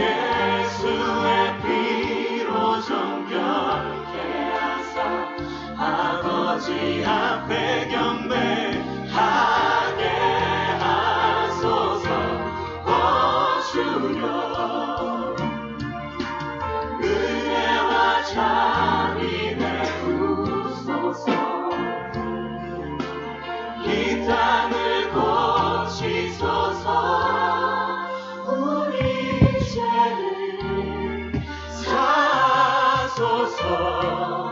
예수의 피로 정결케 하사 아버지 앞에 경배하게 하소서. 주여 은혜와 자비 베푸소서. 이 땅을 고치소서. 우리 죄를 사소서.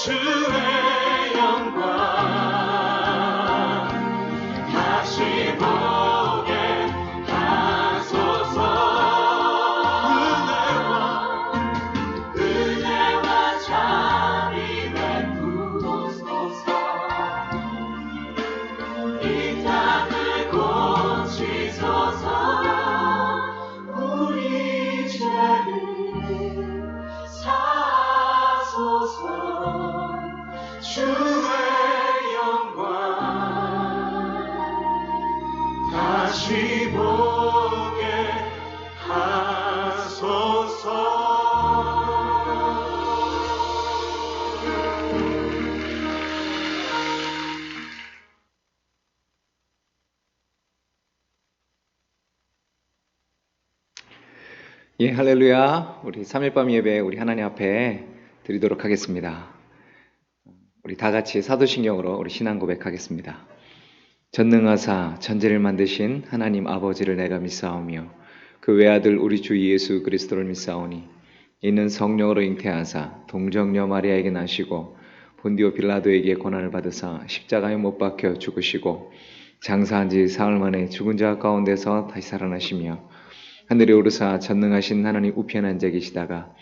주의 영광 다시 보게 하소서. 은혜와 자비 베푸소서. 이 땅을 고치소서. 우리 죄를 사소서. 주의 영광 다시 보게 하소서. 예, 할렐루야. 우리 3일밤 예배 우리 하나님 앞에 드리도록 하겠습니다. 우리 다 같이 사도신경으로 우리 신앙 고백하겠습니다. 전능하사 천지를 만드신 하나님 아버지를 내가 믿사오며 그 외아들 우리 주 예수 그리스도를 믿사오니 이는 성령으로 잉태하사 동정녀 마리아에게 나시고 본디오 빌라도에게 고난을 받으사 십자가에 못 박혀 죽으시고 장사한 지 사흘 만에 죽은 자 가운데서 다시 살아나시며 하늘에 오르사 전능하신 하나님 우편에 앉아 계시다가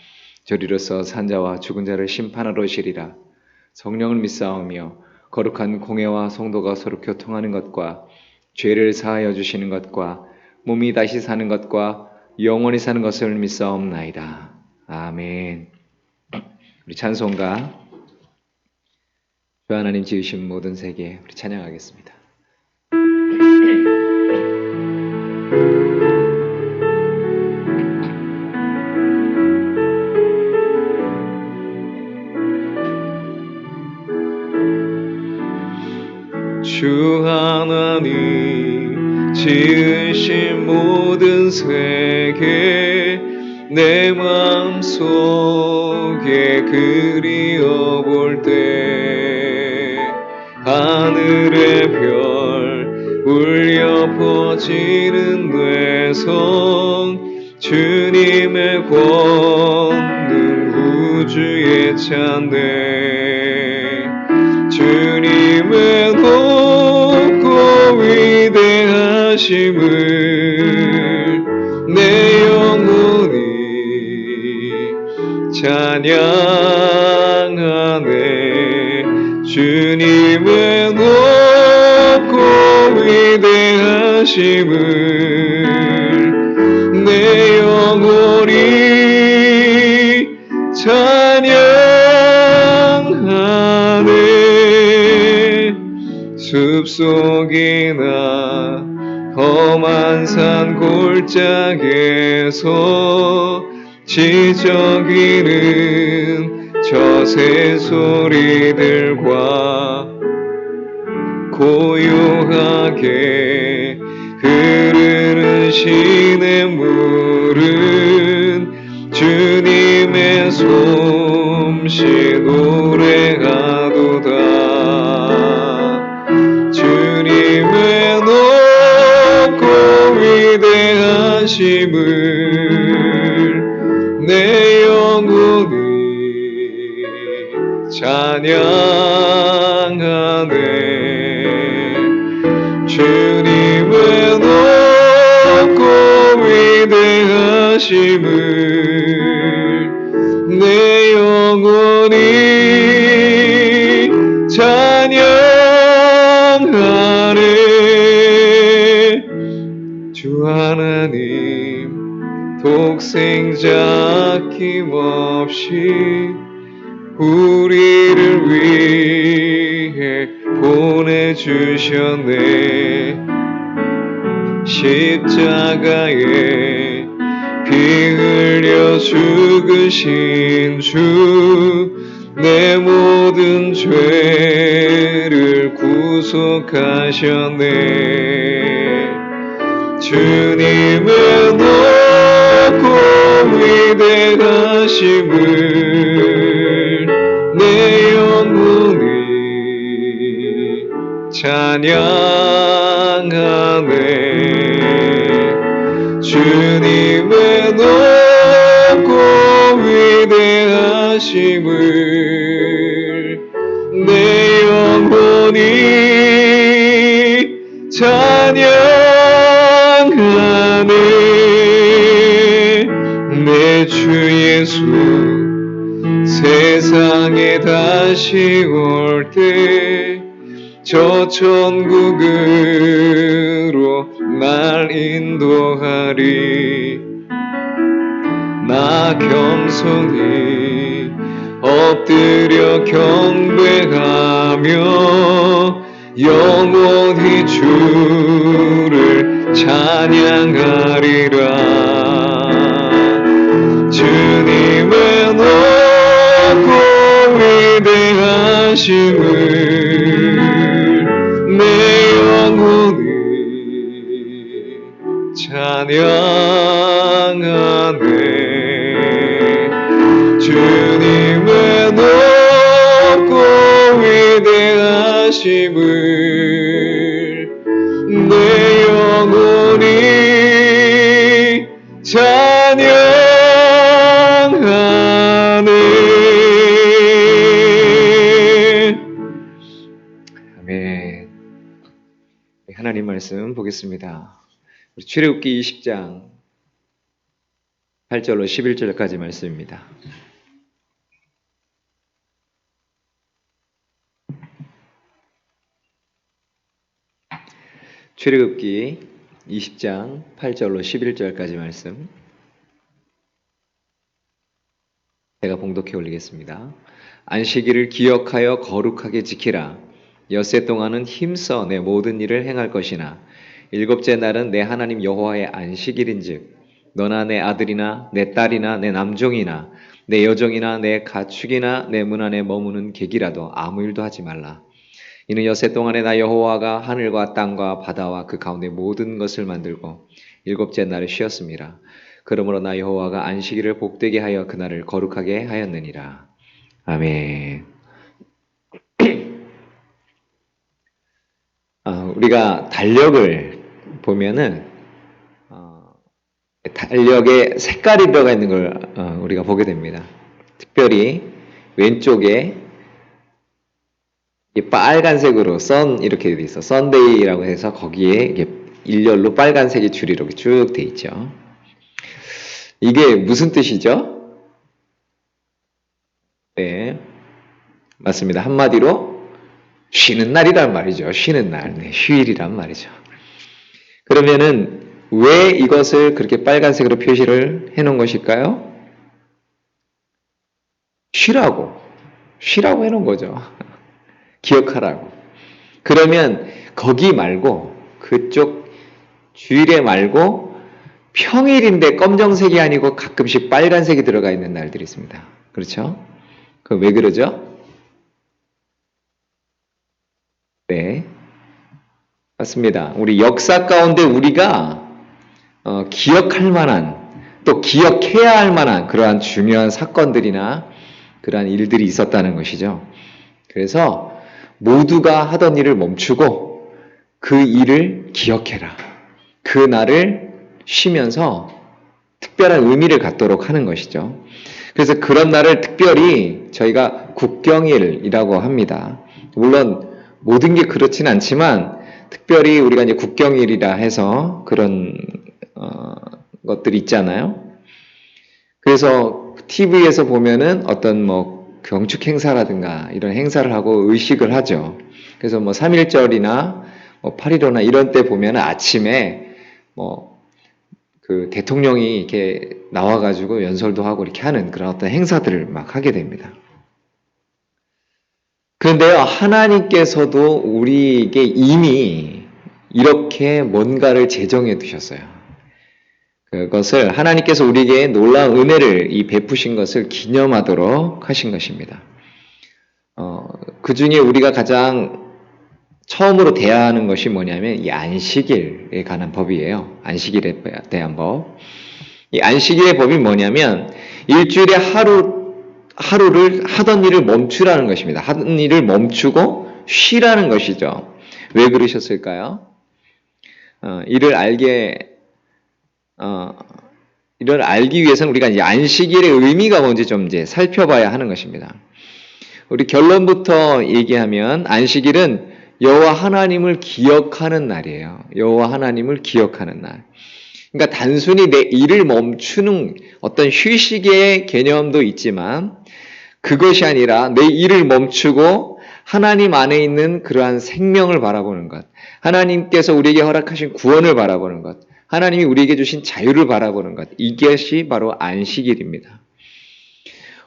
저리로서 산자와 죽은 자를 심판하러 오시리라. 성령을 믿사오며 거룩한 공회와 성도가 서로 교통하는 것과 죄를 사하여 주시는 것과 몸이 다시 사는 것과 영원히 사는 것을 믿사옵나이다. 아멘. 우리 찬송가 주 하나님 지으신 모든 세계 우리 찬양하겠습니다. 주 하나님 지으신 모든 세계 내 마음속에 그리워 볼 때 하늘의 별 울려 퍼지는 뇌성 주님의 권능 우주에 찬네 주님의 높고 위대하심을 내 영혼이 찬양하네 주님의 높고 위대하심을 내 영혼이 찬양하네 숲속이나 험한 산 골짜기에서 지저귀는 저 새소리들과 고요하게 흐르는 시냇물은 주님의 솜씨 노래하도다 주님의 높고 위대하심을 내 영혼이 찬양하네 주님의 높고 위대하심을 내 영혼이 찬양하네 주 하나님 독생자 아낌없이 우리를 위해 보내주셨네 십자가에 피 흘려 죽으신 주 내 모든 죄를 구속하셨네. 주님의 높고 위대하심을 내 영혼이 찬양하네. 주님의 높고 위대하심을 내 영혼이 찬양하네. 내 주 예수 세상에 다시 올 때 저 천국으로 날 인도하리. 나 겸손히 엎드려 경배하며 영원히 주를 찬양하리라. 주님의 높고 위대하심을 내 영혼이 찬양하네. 주님의 높고 위대하심을 내 영혼이 찬양하네. 아멘. 하나님 말씀 보겠습니다. 우리 출애굽기 20장 8절로 11절까지 말씀입니다. 출애굽기 20장 8절로 11절까지 말씀 제가 봉독해 올리겠습니다. 안식일을 기억하여 거룩하게 지키라. 엿새 동안은 힘써 내 모든 일을 행할 것이나 일곱째 날은 내 하나님 여호와의 안식일인즉 너나 내 아들이나 내 딸이나 내 남종이나 내 여종이나 내 가축이나 내 문 안에 머무는 객이라도 아무 일도 하지 말라. 이는 엿새 동안에 나 여호와가 하늘과 땅과 바다와 그 가운데 모든 것을 만들고 일곱째 날을 쉬었습니다. 그러므로 나 여호와가 안식일을 복되게 하여 그날을 거룩하게 하였느니라. 아멘. 우리가 달력을 보면은 달력에 색깔이 들어가 있는 걸 우리가 보게 됩니다. 특별히 왼쪽에 빨간색으로 선 이렇게 돼 있어. 썬데이라고 해서 거기에 이게 일렬로 빨간색이 줄이 이렇게 쭉 돼 있죠. 이게 무슨 뜻이죠? 네, 맞습니다. 한마디로 쉬는 날이란 말이죠. 쉬는 날, 네, 휴일이란 말이죠. 그러면은 왜 이것을 그렇게 빨간색으로 표시를 해놓은 것일까요? 쉬라고 해놓은 거죠. 기억하라고. 그러면 거기 말고 그쪽 주일에 말고 평일인데 검정색이 아니고 가끔씩 빨간색이 들어가 있는 날들이 있습니다. 그렇죠? 그 왜 그러죠? 네, 맞습니다. 우리 역사 가운데 우리가 기억할 만한 또 기억해야 할 만한 그러한 중요한 사건들이나 그러한 일들이 있었다는 것이죠. 그래서 모두가 하던 일을 멈추고 그 일을 기억해라. 그 날을 쉬면서 특별한 의미를 갖도록 하는 것이죠. 그래서 그런 날을 특별히 저희가 국경일이라고 합니다. 물론 모든 게 그렇지는 않지만 특별히 우리가 이제 국경일이라 해서 그런 것들이 있잖아요. 그래서 TV에서 보면은 어떤 경축 행사라든가 이런 행사를 하고 의식을 하죠. 그래서 3.1절이나 8.15나 이런 때 보면 아침에 그 대통령이 이렇게 나와가지고 연설도 하고 이렇게 하는 그런 어떤 행사들을 막 하게 됩니다. 그런데요, 하나님께서도 우리에게 이미 이렇게 뭔가를 제정해 두셨어요. 그것을 하나님께서 우리에게 놀라운 은혜를 이 베푸신 것을 기념하도록 하신 것입니다. 그 중에 우리가 가장 처음으로 대하는 것이 뭐냐면 이 안식일에 관한 법이에요. 안식일에 대한 법. 이 안식일의 법이 뭐냐면 일주일에 하루를 하던 일을 멈추라는 것입니다. 하던 일을 멈추고 쉬라는 것이죠. 왜 그러셨을까요? 이를 알기 위해서는 우리가 이제 안식일의 의미가 뭔지 좀 이제 살펴봐야 하는 것입니다. 우리 결론부터 얘기하면 안식일은 여호와 하나님을 기억하는 날이에요. 여호와 하나님을 기억하는 날. 그러니까 단순히 내 일을 멈추는 어떤 휴식의 개념도 있지만 그것이 아니라 내 일을 멈추고 하나님 안에 있는 그러한 생명을 바라보는 것, 하나님께서 우리에게 허락하신 구원을 바라보는 것, 하나님이 우리에게 주신 자유를 바라보는 것, 이것이 바로 안식일입니다.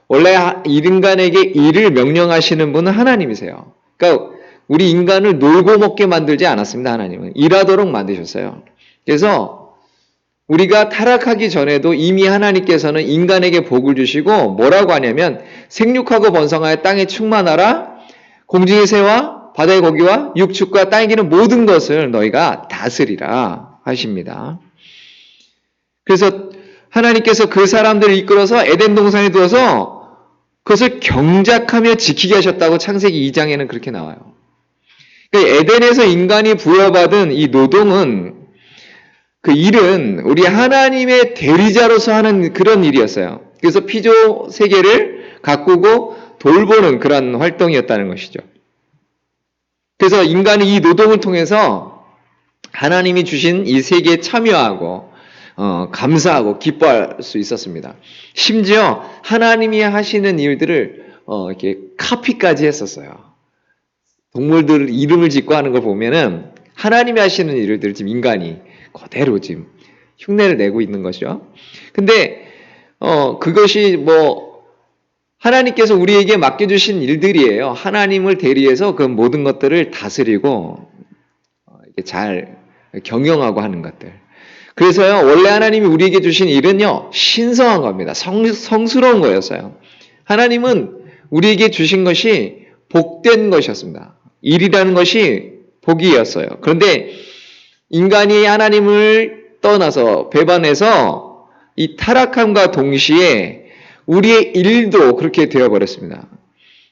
원래 인간에게 일을 명령하시는 분은 하나님이세요. 그러니까 우리 인간을 놀고 먹게 만들지 않았습니다. 하나님은 일하도록 만드셨어요. 그래서 우리가 타락하기 전에도 이미 하나님께서는 인간에게 복을 주시고 뭐라고 하냐면 생육하고 번성하여 땅에 충만하라, 공중의 새와 바다의 고기와 육축과 땅에 기는 모든 것을 너희가 다스리라 하십니다. 그래서 하나님께서 그 사람들을 이끌어서 에덴 동산에 두어서 그것을 경작하며 지키게 하셨다고 창세기 2장에는 그렇게 나와요. 그러니까 에덴에서 인간이 부여받은 이 노동은, 그 일은 우리 하나님의 대리자로서 하는 그런 일이었어요. 그래서 피조 세계를 가꾸고 돌보는 그런 활동이었다는 것이죠. 그래서 인간이 이 노동을 통해서 하나님이 주신 이 세계에 참여하고 감사하고 기뻐할 수 있었습니다. 심지어 하나님이 하시는 일들을 이렇게 카피까지 했었어요. 동물들 이름을 짓고 하는 걸 보면은 하나님이 하시는 일들을 지금 인간이 그대로 지금 흉내를 내고 있는 것이죠. 근데 그것이 하나님께서 우리에게 맡겨주신 일들이에요. 하나님을 대리해서 그 모든 것들을 다스리고 이렇게 잘 경영하고 하는 것들. 그래서요, 원래 하나님이 우리에게 주신 일은요, 신성한 겁니다. 성스러운 거였어요. 하나님은 우리에게 주신 것이 복된 것이었습니다. 일이라는 것이 복이었어요. 그런데 인간이 하나님을 떠나서 배반해서 이 타락함과 동시에 우리의 일도 그렇게 되어버렸습니다.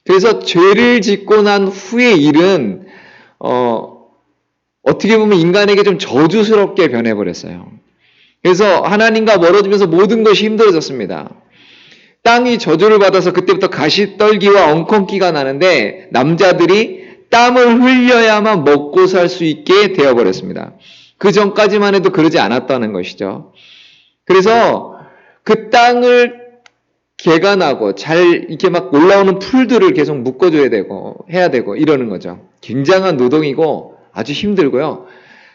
그래서 죄를 짓고 난 후의 일은 어떻게 보면 인간에게 좀 저주스럽게 변해버렸어요. 그래서 하나님과 멀어지면서 모든 것이 힘들어졌습니다. 땅이 저주를 받아서 그때부터 가시떨기와 엉겅기가 나는데 남자들이 땀을 흘려야만 먹고 살 수 있게 되어버렸습니다. 그 전까지만 해도 그러지 않았다는 것이죠. 그래서 그 땅을 개간하고 잘 이렇게 막 올라오는 풀들을 계속 묶어줘야 되고 해야 되고 이러는 거죠. 굉장한 노동이고 아주 힘들고요.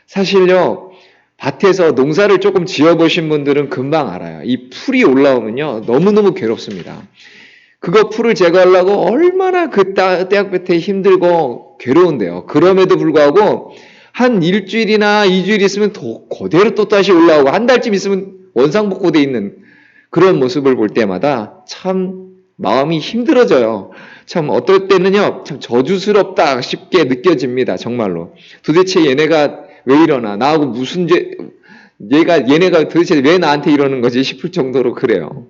사실요, 밭에서 농사를 조금 지어보신 분들은 금방 알아요. 이 풀이 올라오면요, 너무너무 괴롭습니다. 그거 풀을 제거하려고 얼마나 그 떼약볕에 힘들고 괴로운데요. 그럼에도 불구하고 한 일주일이나 2주일 있으면 그대로 또 다시 올라오고 한 달쯤 있으면 원상복구되어 있는 그런 모습을 볼 때마다 참 마음이 힘들어져요. 참 어떨 때는요, 참 저주스럽다 싶게 느껴집니다. 정말로. 도대체 얘네가 왜 이러나, 나하고 무슨 얘네가 도대체 왜 나한테 이러는 거지 싶을 정도로 그래요.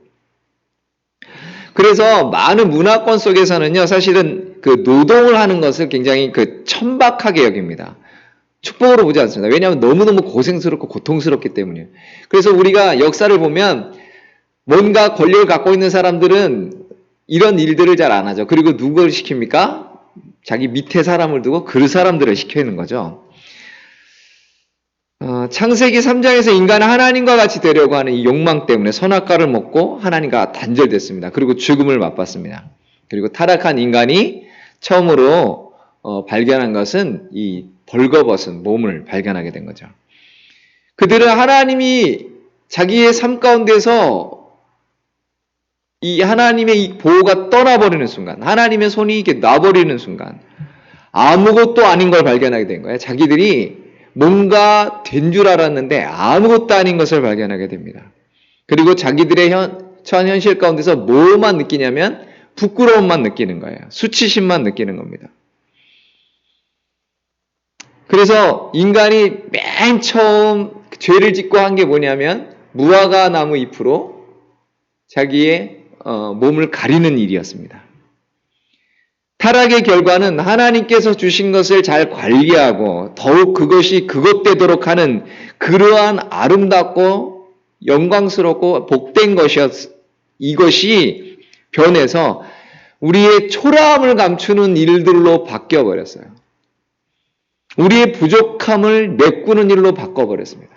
그래서 많은 문화권 속에서는요, 사실은 그 노동을 하는 것을 굉장히 천박하게 여깁니다. 축복으로 보지 않습니다. 왜냐하면 너무너무 고생스럽고 고통스럽기 때문이에요. 그래서 우리가 역사를 보면 뭔가 권력을 갖고 있는 사람들은 이런 일들을 잘 안 하죠. 그리고 누구를 시킵니까? 자기 밑에 사람을 두고 그 사람들을 시키는 거죠. 창세기 3장에서 인간은 하나님과 같이 되려고 하는 이 욕망 때문에 선악과를 먹고 하나님과 단절됐습니다. 그리고 죽음을 맛봤습니다. 그리고 타락한 인간이 처음으로 발견한 것은 이 벌거벗은 몸을 발견하게 된 거죠. 그들은 하나님이 자기의 삶 가운데서 이 하나님의 이 보호가 떠나버리는 순간, 하나님의 손이 이렇게 놔버리는 순간 아무것도 아닌 걸 발견하게 된 거예요. 자기들이 뭔가 된 줄 알았는데 아무것도 아닌 것을 발견하게 됩니다. 그리고 자기들의 처한 현실 가운데서 뭐만 느끼냐면 부끄러움만 느끼는 거예요. 수치심만 느끼는 겁니다. 그래서 인간이 맨 처음 죄를 짓고 한 게 뭐냐면 무화과 나무 잎으로 자기의 몸을 가리는 일이었습니다. 타락의 결과는 하나님께서 주신 것을 잘 관리하고 더욱 그것이 그것되도록 하는 그러한 아름답고 영광스럽고 복된 이것이 변해서 우리의 초라함을 감추는 일들로 바뀌어버렸어요. 우리의 부족함을 메꾸는 일로 바꿔버렸습니다.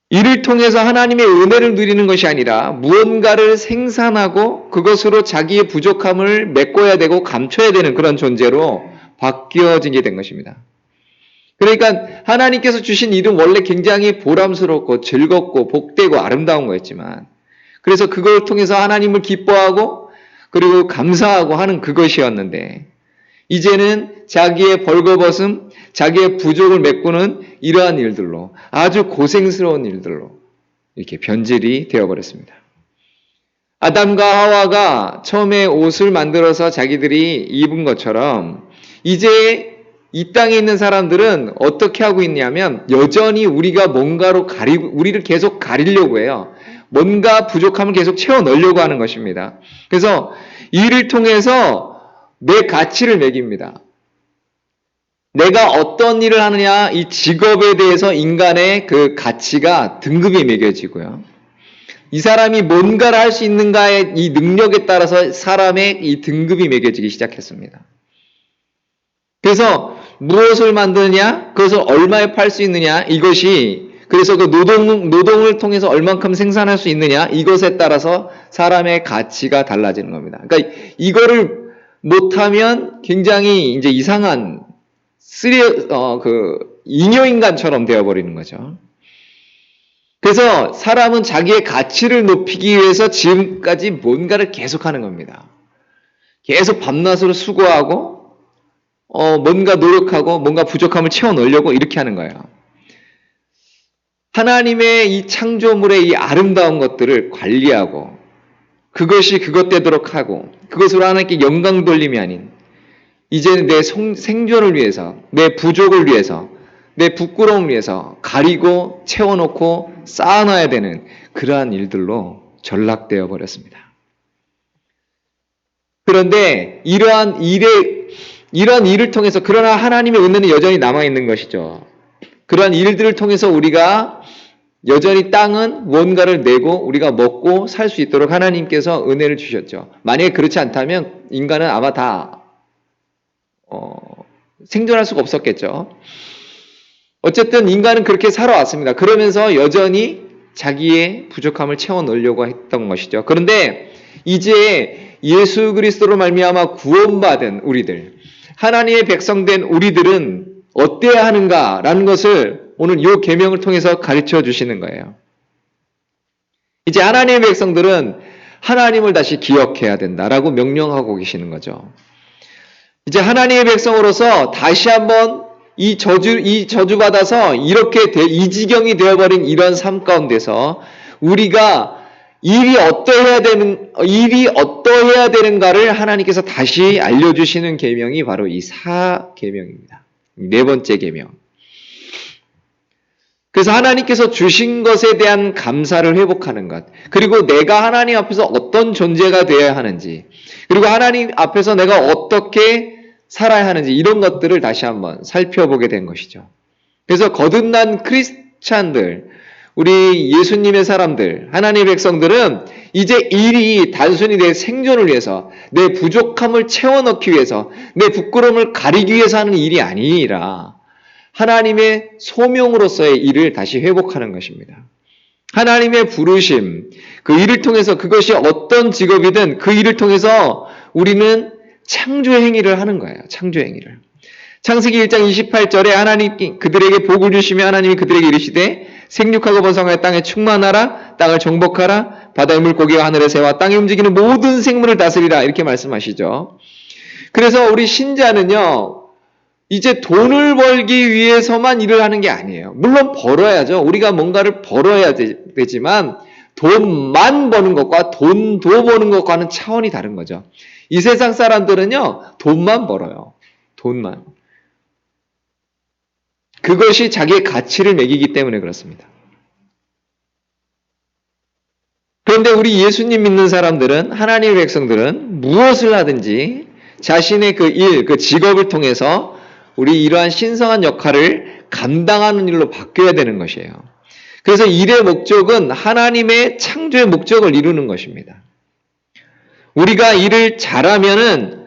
이를 통해서 하나님의 은혜를 누리는 것이 아니라 무언가를 생산하고 그것으로 자기의 부족함을 메꿔야 되고 감춰야 되는 그런 존재로 바뀌어지게 된 것입니다. 그러니까 하나님께서 주신 일은 원래 굉장히 보람스럽고 즐겁고 복되고 아름다운 거였지만 그래서 그걸 통해서 하나님을 기뻐하고 그리고 감사하고 하는 그것이었는데 이제는 자기의 벌거벗음, 자기의 부족을 메꾸는 이러한 일들로 아주 고생스러운 일들로 이렇게 변질이 되어버렸습니다. 아담과 하와가 처음에 옷을 만들어서 자기들이 입은 것처럼 이제 이 땅에 있는 사람들은 어떻게 하고 있냐면 여전히 우리가 뭔가로 우리를 계속 가리려고 해요. 뭔가 부족함을 계속 채워 넣으려고 하는 것입니다. 그래서 이를 통해서 내 가치를 매깁니다. 내가 어떤 일을 하느냐, 이 직업에 대해서 인간의 그 가치가 등급이 매겨지고요. 이 사람이 뭔가를 할 수 있는가의 이 능력에 따라서 사람의 이 등급이 매겨지기 시작했습니다. 그래서 무엇을 만드느냐, 그것을 얼마에 팔 수 있느냐, 이것이 그래서 그 노동을 통해서 얼만큼 생산할 수 있느냐, 이것에 따라서 사람의 가치가 달라지는 겁니다. 그러니까 이거를 못하면 굉장히 이제 이상한 잉여인간처럼 되어버리는 거죠. 그래서 사람은 자기의 가치를 높이기 위해서 지금까지 뭔가를 계속하는 겁니다. 계속 밤낮으로 수고하고 뭔가 노력하고 뭔가 부족함을 채워 넣으려고 이렇게 하는 거예요. 하나님의 이 창조물의 이 아름다운 것들을 관리하고 그것이 그것되도록 하고 그것으로 하나님께 영광 돌림이 아닌 이제는 내 생존을 위해서 내 부족을 위해서 내 부끄러움을 위해서 가리고 채워놓고 쌓아놔야 되는 그러한 일들로 전락되어 버렸습니다. 그런데 이러한 일을 통해서 그러나 하나님의 은혜는 여전히 남아있는 것이죠. 그러한 일들을 통해서 우리가 여전히 땅은 무언가를 내고 우리가 먹고 살 수 있도록 하나님께서 은혜를 주셨죠. 만약에 그렇지 않다면 인간은 아마 다 생존할 수가 없었겠죠. 어쨌든 인간은 그렇게 살아왔습니다. 그러면서 여전히 자기의 부족함을 채워 넣으려고 했던 것이죠. 그런데 이제 예수 그리스도로 말미암아 구원받은 우리들, 하나님의 백성된 우리들은 어때야 하는가라는 것을 오늘 이 계명을 통해서 가르쳐 주시는 거예요. 이제 하나님의 백성들은 하나님을 다시 기억해야 된다라고 명령하고 계시는 거죠. 이제 하나님의 백성으로서 다시 한번 이 저주받아서 이렇게 이 지경이 되어버린 이런 삶 가운데서 우리가 일이 어떠해야 되는가를 하나님께서 다시 알려주시는 계명이 바로 이 사계명입니다. 네 번째 계명. 그래서 하나님께서 주신 것에 대한 감사를 회복하는 것, 그리고 내가 하나님 앞에서 어떤 존재가 되어야 하는지, 그리고 하나님 앞에서 내가 어떻게 살아야 하는지 이런 것들을 다시 한번 살펴보게 된 것이죠. 그래서 거듭난 크리스찬들, 우리 예수님의 사람들, 하나님의 백성들은 이제 일이 단순히 내 생존을 위해서, 내 부족함을 채워넣기 위해서, 내 부끄러움을 가리기 위해서 하는 일이 아니라 하나님의 소명으로서의 일을 다시 회복하는 것입니다. 하나님의 부르심, 그 일을 통해서 그것이 어떤 직업이든 그 일을 통해서 우리는 창조 행위를 하는 거예요. 창조 행위를. 창세기 1장 28절에 하나님 그들에게 복을 주시며 하나님이 그들에게 이르시되 생육하고 번성하여 땅에 충만하라, 땅을 정복하라, 바다의 물고기와 하늘의 새와 땅에 움직이는 모든 생물을 다스리라, 이렇게 말씀하시죠. 그래서 우리 신자는요, 이제 돈을 벌기 위해서만 일을 하는 게 아니에요. 물론 벌어야죠. 우리가 뭔가를 벌어야 되지만 돈만 버는 것과 돈도 버는 것과는 차원이 다른 거죠. 이 세상 사람들은요, 돈만 벌어요. 돈만. 그것이 자기의 가치를 매기기 때문에 그렇습니다. 그런데 우리 예수님 믿는 사람들은, 하나님의 백성들은 무엇을 하든지 자신의 그 일, 그 직업을 통해서 우리 이러한 신성한 역할을 감당하는 일로 바뀌어야 되는 것이에요. 그래서 일의 목적은 하나님의 창조의 목적을 이루는 것입니다. 우리가 일을 잘하면은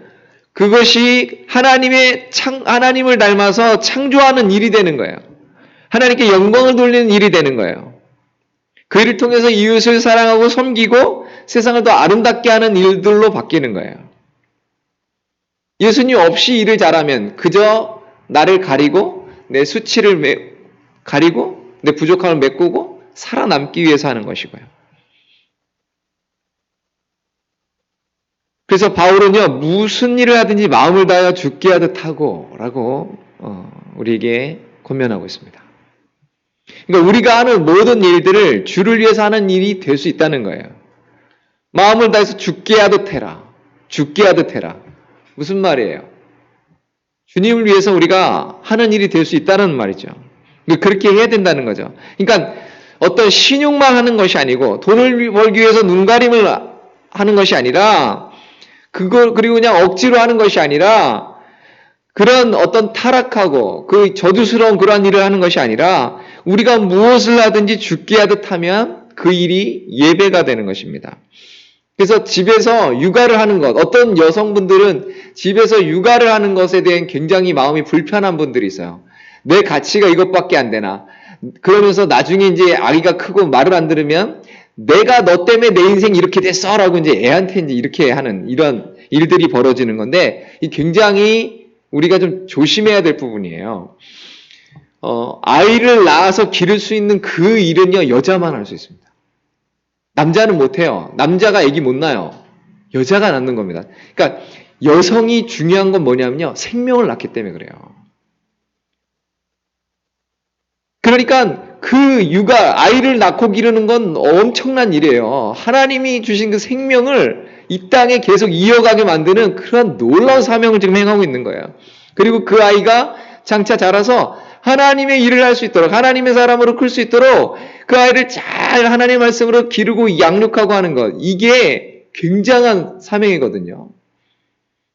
그것이 하나님을 닮아서 창조하는 일이 되는 거예요. 하나님께 영광을 돌리는 일이 되는 거예요. 그 일을 통해서 이웃을 사랑하고 섬기고 세상을 더 아름답게 하는 일들로 바뀌는 거예요. 예수님 없이 일을 잘하면 그저 나를 가리고 내 수치를 가리고 내 부족함을 메꾸고 살아남기 위해서 하는 것이고요. 그래서 바울은요, 무슨 일을 하든지 마음을 다하여 죽게 하듯 하고 라고 우리에게 권면하고 있습니다. 그러니까 우리가 하는 모든 일들을 주를 위해서 하는 일이 될 수 있다는 거예요. 마음을 다해서 죽게 하듯 해라. 죽게 하듯 해라. 무슨 말이에요? 주님을 위해서 우리가 하는 일이 될 수 있다는 말이죠. 그렇게 해야 된다는 거죠. 그러니까 어떤 신용만 하는 것이 아니고 돈을 벌기 위해서 눈가림을 하는 것이 아니라 그리고 그냥 억지로 하는 것이 아니라 그런 어떤 타락하고 그 저주스러운 그러한 일을 하는 것이 아니라 우리가 무엇을 하든지 죽게 하듯 하면 그 일이 예배가 되는 것입니다. 그래서 집에서 육아를 하는 것, 어떤 여성분들은 집에서 육아를 하는 것에 대한 굉장히 마음이 불편한 분들이 있어요. 내 가치가 이것밖에 안 되나. 그러면서 나중에 이제 아기가 크고 말을 안 들으면 내가 너 때문에 내 인생 이렇게 됐어 라고 이제 애한테 이제 이렇게 하는 이런 일들이 벌어지는 건데 이 굉장히 우리가 좀 조심해야 될 부분이에요. 아이를 낳아서 기를 수 있는 그 일은요, 여자만 할 수 있습니다. 남자는 못해요. 남자가 아기 못 낳아요. 여자가 낳는 겁니다. 그러니까 여성이 중요한 건 뭐냐면요, 생명을 낳기 때문에 그래요. 그러니까 그 육아, 아이를 낳고 기르는 건 엄청난 일이에요. 하나님이 주신 그 생명을 이 땅에 계속 이어가게 만드는 그런 놀라운 사명을 지금 행하고 있는 거예요. 그리고 그 아이가 장차 자라서 하나님의 일을 할 수 있도록, 하나님의 사람으로 클 수 있도록 그 아이를 잘 하나님의 말씀으로 기르고 양육하고 하는 것, 이게 굉장한 사명이거든요.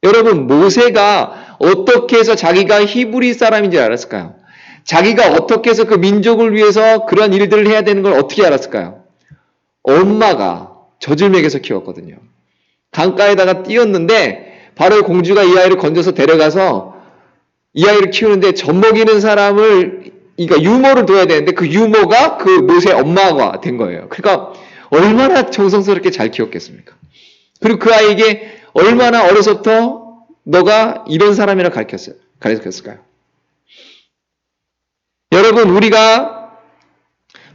여러분, 모세가 어떻게 해서 자기가 히브리 사람인지 알았을까요? 자기가 어떻게 해서 그 민족을 위해서 그런 일들을 해야 되는 걸 어떻게 알았을까요? 엄마가 젖을 먹여서 키웠거든요. 강가에다가 띄웠는데 바로 공주가 이 아이를 건져서 데려가서 이 아이를 키우는데 젖 먹이는 사람을, 그러니까 유모를 둬야 되는데 그 유모가 그 모세 엄마가 된 거예요. 그러니까 얼마나 정성스럽게 잘 키웠겠습니까? 그리고 그 아이에게 얼마나 어려서부터 너가 이런 사람이라 가르쳤을까요? 여러분, 우리가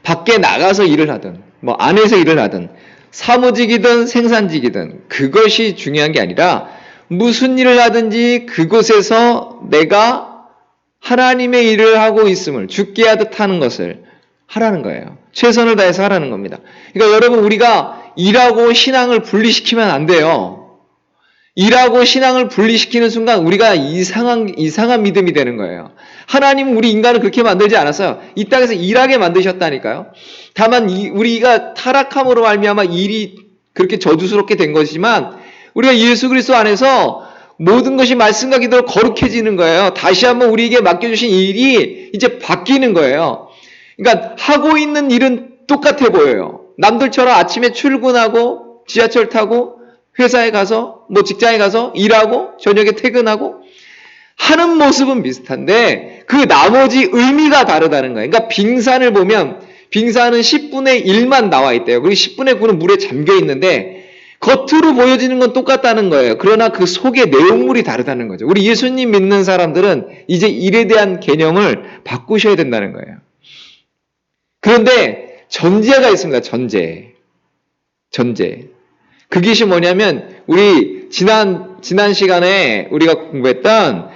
밖에 나가서 일을 하든 뭐 안에서 일을 하든 사무직이든 생산직이든 그것이 중요한 게 아니라 무슨 일을 하든지 그곳에서 내가 하나님의 일을 하고 있음을, 죽게 하듯 하는 것을 하라는 거예요. 최선을 다해서 하라는 겁니다. 그러니까 여러분, 우리가 일하고 신앙을 분리시키면 안 돼요. 일하고 신앙을 분리시키는 순간 우리가 이상한 믿음이 되는 거예요. 하나님은 우리 인간을 그렇게 만들지 않았어요. 이 땅에서 일하게 만드셨다니까요. 다만 우리가 타락함으로 말미암아 일이 그렇게 저주스럽게 된 것이지만 우리가 예수 그리스도 안에서 모든 것이 말씀과 기도로 거룩해지는 거예요. 다시 한번 우리에게 맡겨주신 일이 이제 바뀌는 거예요. 그러니까 하고 있는 일은 똑같아 보여요. 남들처럼 아침에 출근하고 지하철 타고 회사에 가서 뭐 직장에 가서 일하고 저녁에 퇴근하고 하는 모습은 비슷한데 그 나머지 의미가 다르다는 거예요. 그러니까 빙산을 보면 빙산은 10분의 1만 나와 있대요. 그리고 10분의 9는 물에 잠겨 있는데 겉으로 보여지는 건 똑같다는 거예요. 그러나 그 속의 내용물이 다르다는 거죠. 우리 예수님 믿는 사람들은 이제 일에 대한 개념을 바꾸셔야 된다는 거예요. 그런데 전제가 있습니다. 전제. 그것이 뭐냐면 우리 지난 시간에 우리가 공부했던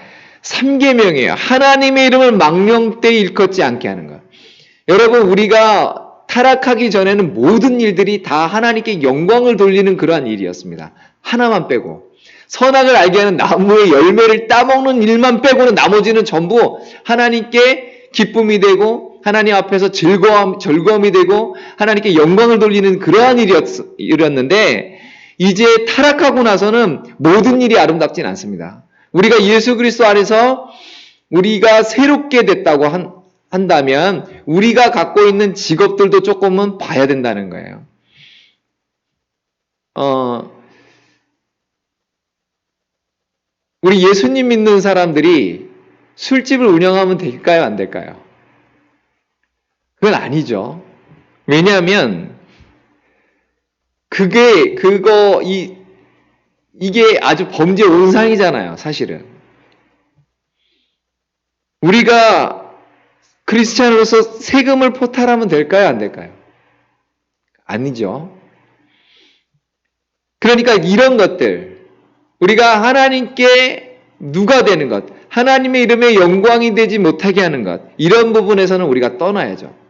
3계명이에요. 하나님의 이름을 망령되이 일컫지 않게 하는 것. 여러분, 우리가 타락하기 전에는 모든 일들이 다 하나님께 영광을 돌리는 그러한 일이었습니다. 하나만 빼고. 선악을 알게 하는 나무의 열매를 따먹는 일만 빼고는 나머지는 전부 하나님께 기쁨이 되고 하나님 앞에서 즐거움이 되고 하나님께 영광을 돌리는 그러한 일이었는데, 이제 타락하고 나서는 모든 일이 아름답진 않습니다. 우리가 예수 그리스도 안에서 우리가 새롭게 됐다고 한다면 우리가 갖고 있는 직업들도 조금은 봐야 된다는 거예요. 우리 예수님 믿는 사람들이 술집을 운영하면 될까요? 안 될까요? 그건 아니죠. 왜냐하면 이게 아주 범죄 온상이잖아요, 사실은. 우리가 크리스찬으로서 세금을 포탈하면 될까요? 안 될까요? 아니죠. 그러니까 이런 것들, 우리가 하나님께 누가 되는 것, 하나님의 이름에 영광이 되지 못하게 하는 것, 이런 부분에서는 우리가 떠나야죠.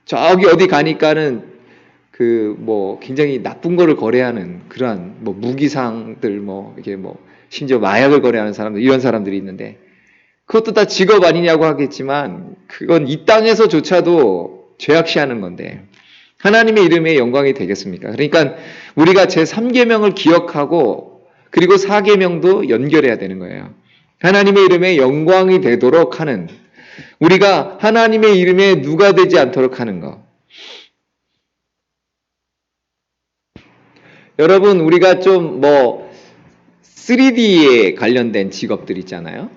저기 어디 가니까는 굉장히 나쁜 거를 거래하는 그러한 무기상들, 이게 심지어 마약을 거래하는 사람들, 이런 사람들이 있는데, 그것도 다 직업 아니냐고 하겠지만, 그건 이 땅에서조차도 죄악시하는 건데, 하나님의 이름에 영광이 되겠습니까? 그러니까 우리가 제3계명을 기억하고, 그리고 4계명도 연결해야 되는 거예요. 하나님의 이름에 영광이 되도록 하는, 우리가 하나님의 이름에 누가 되지 않도록 하는 것. 여러분, 우리가 좀 3D에 관련된 직업들 있잖아요.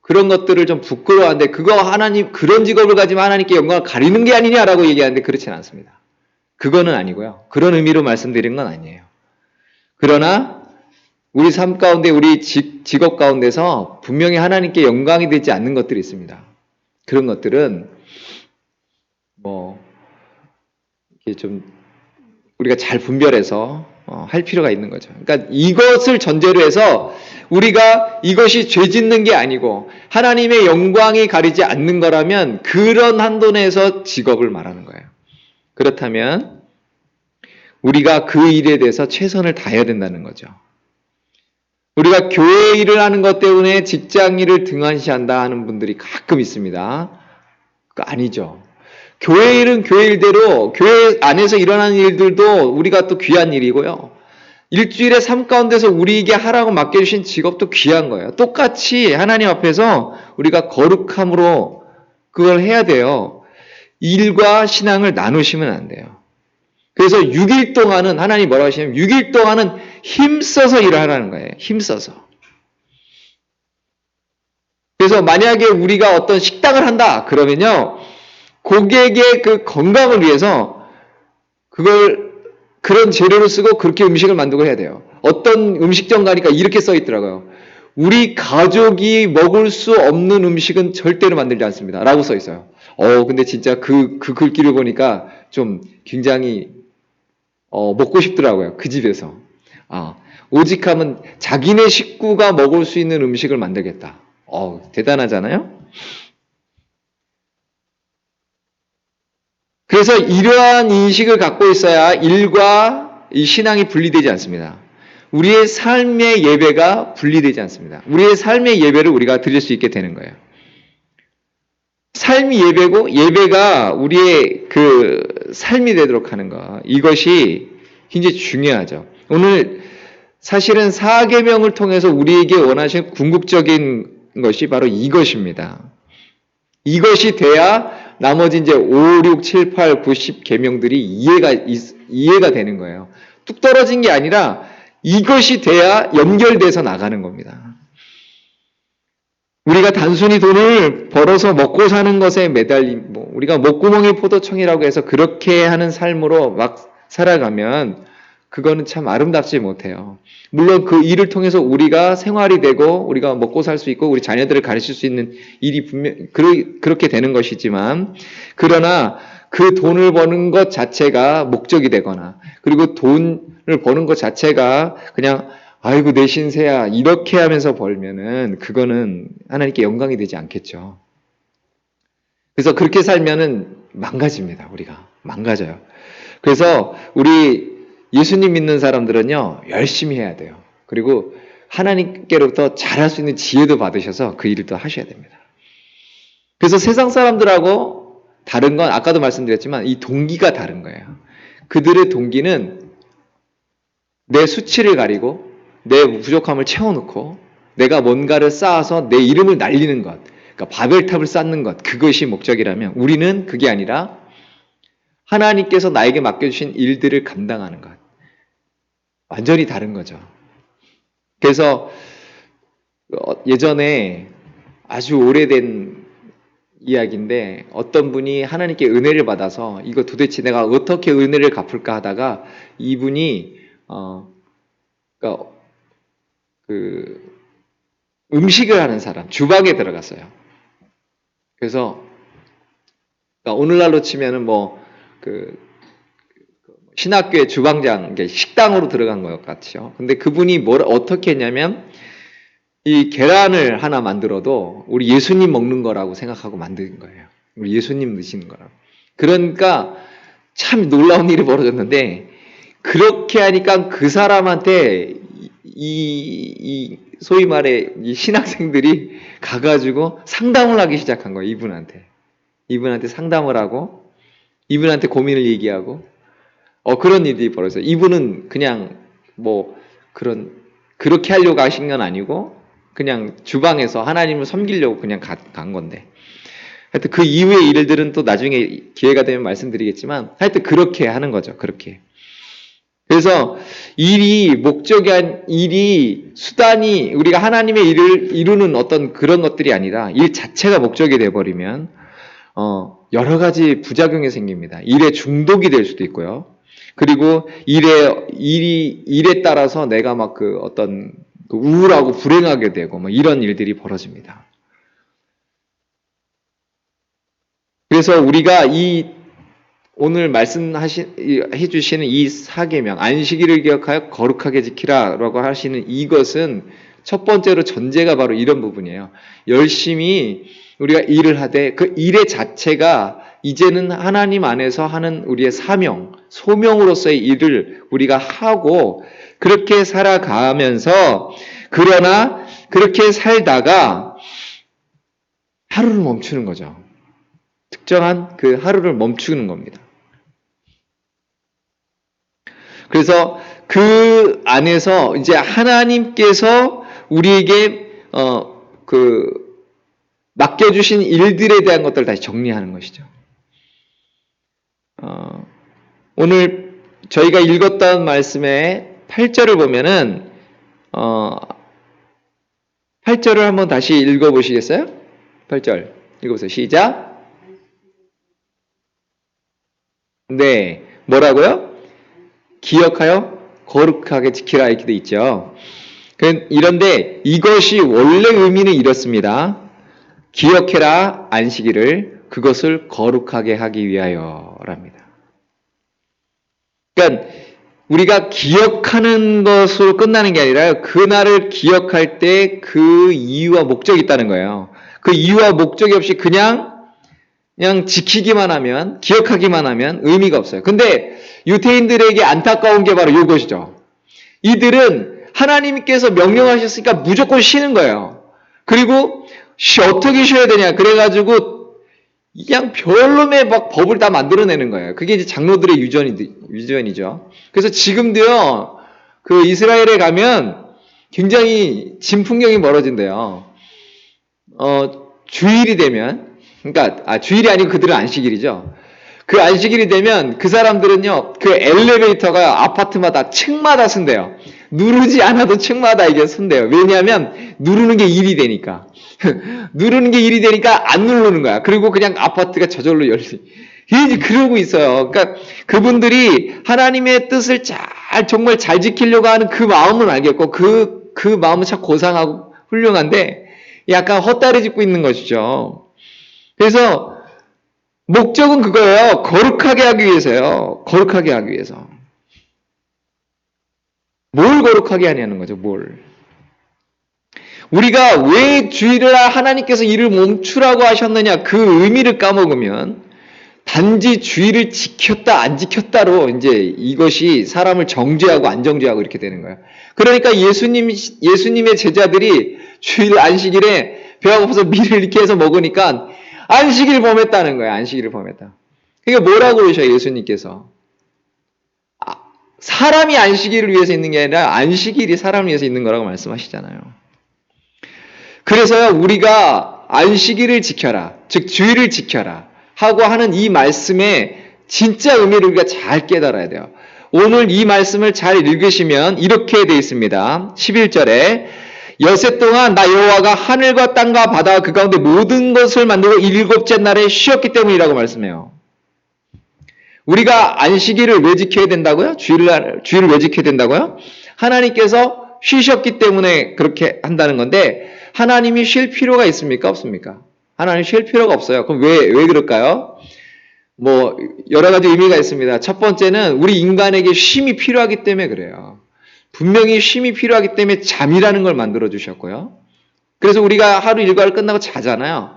그런 것들을 좀 부끄러워하는데, 그런 직업을 가지면 하나님께 영광을 가리는 게 아니냐라고 얘기하는데, 그렇지는 않습니다. 그거는 아니고요. 그런 의미로 말씀드리는 건 아니에요. 그러나 우리 삶 가운데, 우리 직업 가운데서 분명히 하나님께 영광이 되지 않는 것들이 있습니다. 그런 것들은 이게 좀 우리가 잘 분별해서 할 필요가 있는 거죠. 그러니까 이것을 전제로 해서 우리가 이것이 죄 짓는 게 아니고 하나님의 영광이 가리지 않는 거라면 그런 한도 내에서 직업을 말하는 거예요. 그렇다면 우리가 그 일에 대해서 최선을 다해야 된다는 거죠. 우리가 교회 일을 하는 것 때문에 직장 일을 등한시한다 하는 분들이 가끔 있습니다. 그거 아니죠. 교회 일은 교회 일대로, 교회 안에서 일어나는 일들도 우리가 또 귀한 일이고요. 일주일의 삶 가운데서 우리에게 하라고 맡겨주신 직업도 귀한 거예요. 똑같이 하나님 앞에서 우리가 거룩함으로 그걸 해야 돼요. 일과 신앙을 나누시면 안 돼요. 그래서 6일 동안은 하나님 뭐라고 하시냐면 6일 동안은 힘써서 일을 하라는 거예요. 힘써서. 그래서 만약에 우리가 어떤 식당을 한다 그러면요, 고객의 그 건강을 위해서 그런 재료를 쓰고 그렇게 음식을 만들고 해야 돼요. 어떤 음식점 가니까 이렇게 써 있더라고요. 우리 가족이 먹을 수 없는 음식은 절대로 만들지 않습니다. 라고 써 있어요. 근데 진짜 그 글귀를 보니까 좀 굉장히 먹고 싶더라고요. 그 집에서. 오직 하면 자기네 식구가 먹을 수 있는 음식을 만들겠다. 대단하잖아요? 그래서 이러한 인식을 갖고 있어야 일과 이 신앙이 분리되지 않습니다. 우리의 삶의 예배가 분리되지 않습니다. 우리의 삶의 예배를 우리가 드릴 수 있게 되는 거예요. 삶이 예배고 예배가 우리의 그 삶이 되도록 하는 것, 이것이 굉장히 중요하죠. 오늘 사실은 4계명을 통해서 우리에게 원하신 궁극적인 것이 바로 이것입니다. 이것이 돼야 나머지 이제 5, 6, 7, 8, 9, 10계명들이 이해가 되는 거예요. 뚝 떨어진 게 아니라 이것이 돼야 연결돼서 나가는 겁니다. 우리가 단순히 돈을 벌어서 먹고 사는 것에 우리가 목구멍이 포도청이라고 해서 그렇게 하는 삶으로 막 살아가면 그거는 참 아름답지 못해요. 물론 그 일을 통해서 우리가 생활이 되고 우리가 먹고 살 수 있고 우리 자녀들을 가르칠 수 있는 일이 분명 그렇게 되는 것이지만, 그러나 그 돈을 버는 것 자체가 목적이 되거나, 그리고 돈을 버는 것 자체가 그냥 아이고 내 신세야 이렇게 하면서 벌면은 그거는 하나님께 영광이 되지 않겠죠. 그래서 그렇게 살면은 망가집니다. 우리가 망가져요. 그래서 우리 예수님 믿는 사람들은요 열심히 해야 돼요. 그리고 하나님께로부터 잘할 수 있는 지혜도 받으셔서 그 일을 또 하셔야 됩니다. 그래서 세상 사람들하고 다른 건 아까도 말씀드렸지만 이 동기가 다른 거예요. 그들의 동기는 내 수치를 가리고 내 부족함을 채워놓고 내가 뭔가를 쌓아서 내 이름을 날리는 것, 그러니까 바벨탑을 쌓는 것, 그것이 목적이라면 우리는 그게 아니라 하나님께서 나에게 맡겨주신 일들을 감당하는 것. 완전히 다른 거죠. 그래서 예전에 아주 오래된 이야기인데 어떤 분이 하나님께 은혜를 받아서 이거 도대체 내가 어떻게 은혜를 갚을까 하다가 이분이 그러니까 그 음식을 하는 사람 주방에 들어갔어요. 그래서 그러니까 오늘날로 치면은 그 신학교의 주방장 식당으로 들어간 것 같죠. 근데 그분이 어떻게 했냐면 이 계란을 하나 만들어도 우리 예수님 먹는 거라고 생각하고 만든 거예요. 우리 예수님 드시는 거라고. 그러니까 참 놀라운 일이 벌어졌는데 그렇게 하니까 그 사람한테 이 소위 말해 이 신학생들이 가가지고 상담을 하기 시작한 거예요. 이분한테 상담을 하고 이분한테 고민을 얘기하고 그런 일이 벌어졌어요. 이분은 그냥 그렇게 하려고 하신 건 아니고 그냥 주방에서 하나님을 섬기려고 그냥 간 건데 하여튼 그 이후의 일들은 또 나중에 기회가 되면 말씀드리겠지만 하여튼 그렇게 하는 거죠. 그렇게. 그래서 일이 수단이 우리가 하나님의 일을 이루는 어떤 그런 것들이 아니라 일 자체가 목적이 돼버리면 여러 가지 부작용이 생깁니다. 일에 중독이 될 수도 있고요. 그리고 일에 따라서 내가 막 어떤 우울하고 불행하게 되고 이런 일들이 벌어집니다. 그래서 우리가 오늘 말씀해 주시는 이 사계명, 안식일을 기억하여 거룩하게 지키라라고 하시는 이것은 첫 번째로 전제가 바로 이런 부분이에요. 열심히 우리가 일을 하되 그 일의 자체가 이제는 하나님 안에서 하는 우리의 사명, 소명으로서의 일을 우리가 하고 그렇게 살아가면서 그러나 그렇게 살다가 하루를 멈추는 거죠. 특정한 그 하루를 멈추는 겁니다. 그래서 그 안에서 이제 하나님께서 우리에게 맡겨주신 일들에 대한 것들을 다시 정리하는 것이죠. 오늘 저희가 읽었던 말씀의 8절을 보면은 8절을 한번 다시 읽어보시겠어요? 8절 읽어보세요. 시작. 네, 뭐라고요? 기억하여 거룩하게 지키라 이렇게 돼 있죠. 이런데 이것이 원래 의미는 이렇습니다. 기억해라 안식일을 그것을 거룩하게 하기 위하여랍니다. 그러니까 우리가 기억하는 것으로 끝나는 게 아니라 그날을 기억할 때 그 이유와 목적이 있다는 거예요. 그 이유와 목적이 없이 그냥 지키기만 하면, 기억하기만 하면 의미가 없어요. 근데 유대인들에게 안타까운 게 바로 이것이죠. 이들은 하나님께서 명령하셨으니까 무조건 쉬는 거예요. 그리고 어떻게 쉬어야 되냐. 그래가지고 그냥 별놈의 막 법을 다 만들어내는 거예요. 그게 이제 장로들의 유전이죠. 그래서 지금도요, 그 이스라엘에 가면 굉장히 진풍경이 벌어진대요. 주일이 되면, 그러니까 주일이 아니고 그들은 안식일이죠. 그 안식일이 되면 그 사람들은요, 그 엘리베이터가 아파트마다 층마다 쓴대요. 누르지 않아도 층마다 이게 쓴대요. 왜냐하면 누르는 게 일이 되니까. 누르는 게 일이 되니까 안 누르는 거야. 그리고 그냥 아파트가 저절로 열리. 이제 그러고 있어요. 그러니까 그분들이 하나님의 뜻을 정말 잘 지키려고 하는 그 마음은 알겠고 그 마음은 참 고상하고 훌륭한데 약간 헛다리 짚고 있는 것이죠. 그래서 목적은 그거예요. 거룩하게 하기 위해서요. 거룩하게 하기 위해서. 뭘 거룩하게 하냐는 거죠. 뭘. 우리가 왜 주일을 하나님께서 일을 멈추라고 하셨느냐 그 의미를 까먹으면 단지 주일을 지켰다 안 지켰다로 이제 이것이 사람을 정죄하고 안 정죄하고 이렇게 되는 거예요. 그러니까 예수님의 제자들이 주일 안식일에 배가 고파서 밀을 이렇게 해서 먹으니까 안식일을 범했다는 거예요. 안식일을 범했다. 그러니까 뭐라고 그러셔요, 예수님께서? 사람이 안식일을 위해서 있는 게 아니라 안식일이 사람을 위해서 있는 거라고 말씀하시잖아요. 그래서요, 우리가 안식일을 지켜라, 즉 주일을 지켜라 하고 하는 이 말씀의 진짜 의미를 우리가 잘 깨달아야 돼요. 오늘 이 말씀을 잘 읽으시면 이렇게 되어 있습니다. 11절에 여세 동안 나 여호와가 하늘과 땅과 바다와 그 가운데 모든 것을 만들고 일곱째 날에 쉬었기 때문이라고 말씀해요. 우리가 안식일을 왜 지켜야 된다고요? 주일을 왜 지켜야 된다고요? 하나님께서 쉬셨기 때문에 그렇게 한다는 건데 하나님이 쉴 필요가 있습니까? 없습니까? 하나님 쉴 필요가 없어요. 그럼 왜 그럴까요? 뭐 여러 가지 의미가 있습니다. 첫 번째는 우리 인간에게 쉼이 필요하기 때문에 그래요. 분명히 쉼이 필요하기 때문에 잠이라는 걸 만들어 주셨고요. 그래서 우리가 하루 일과를 끝나고 자잖아요.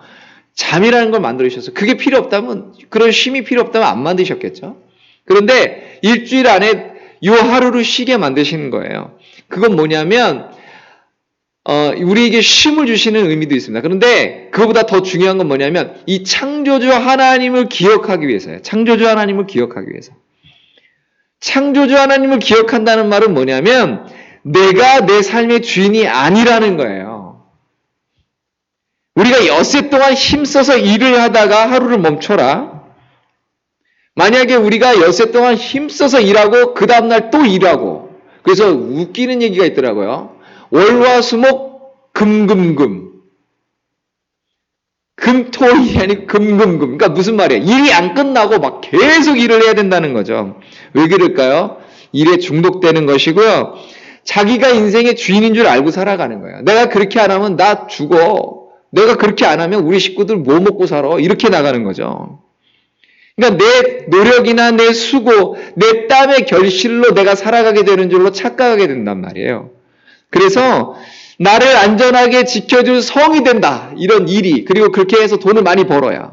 잠이라는 걸 만들어 주셨어요. 그게 필요 없다면, 그런 쉼이 필요 없다면 안 만드셨겠죠. 그런데 일주일 안에 요 하루를 쉬게 만드시는 거예요. 그건 뭐냐면 우리에게 쉼을 주시는 의미도 있습니다. 그런데 그거보다 더 중요한 건 뭐냐면 이 창조주 하나님을 기억하기 위해서예요. 창조주 하나님을 기억하기 위해서. 창조주 하나님을 기억한다는 말은 뭐냐면 내가 내 삶의 주인이 아니라는 거예요. 우리가 엿새 동안 힘써서 일을 하다가 하루를 멈춰라. 만약에 우리가 엿새 동안 힘써서 일하고 그 다음날 또 일하고, 그래서 웃기는 얘기가 있더라고요. 월화수목 금금금. 금토일이 아니고 금금금. 그러니까 무슨 말이에요? 일이 안 끝나고 막 계속 일을 해야 된다는 거죠. 왜 그럴까요? 일에 중독되는 것이고요. 자기가 인생의 주인인 줄 알고 살아가는 거예요. 내가 그렇게 안 하면 나 죽어. 내가 그렇게 안 하면 우리 식구들 뭐 먹고 살아? 이렇게 나가는 거죠. 그러니까 내 노력이나 내 수고, 내 땀의 결실로 내가 살아가게 되는 줄로 착각하게 된단 말이에요. 그래서 나를 안전하게 지켜줄 성이 된다. 이런 일이. 그리고 그렇게 해서 돈을 많이 벌어야.